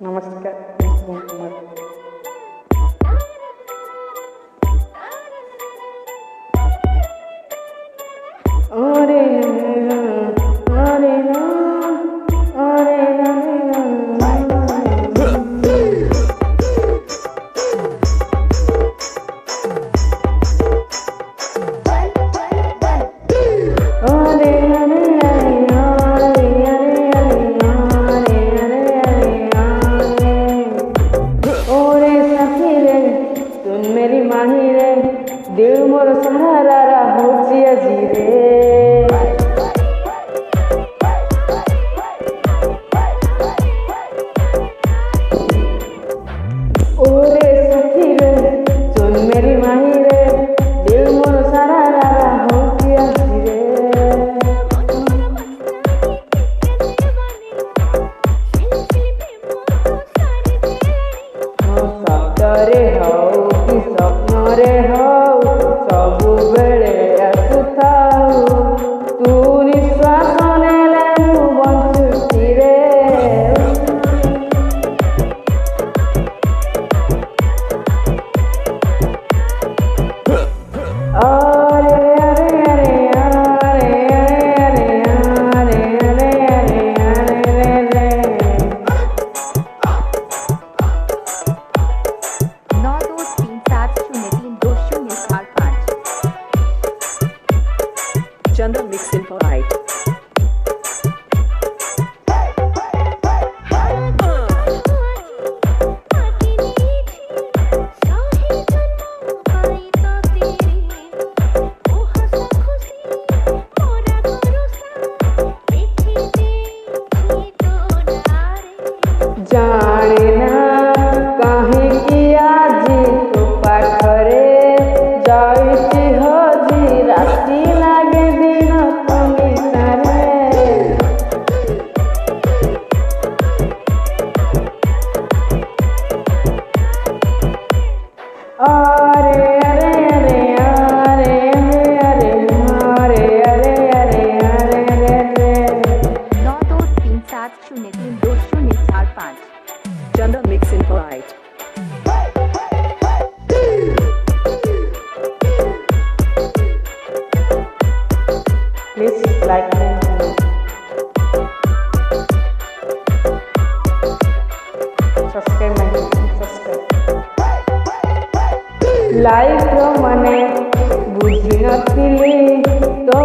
नमस्कार। अरे अरे अरे मेरी माही रे दिल मोर सहारा होची अजी रे। ओरे सखी रे सुन मेरी माही रे दिल मोर सहारा होची अजी रे। सप्तरे हौ कि स्वप्न रे हौ सबु बेले आसुथाउ तू निश्वास नेले मु बंचुची रे। अरे अरे अरे अरे अरे अरे अरे अरे अरे Chandra Mix Info Right. जाने ना काहे किया जी तू पाखरे जाइछि हजी राति लागे दिन तुमी तारे। अरे अरे अरे अरे अरे अरे अरे अरे अरे अरे 9237032045 Chandra Mix Info Right. Please like me. Subscribe my channel. Subscribe. Life मने बुझी नथिली तो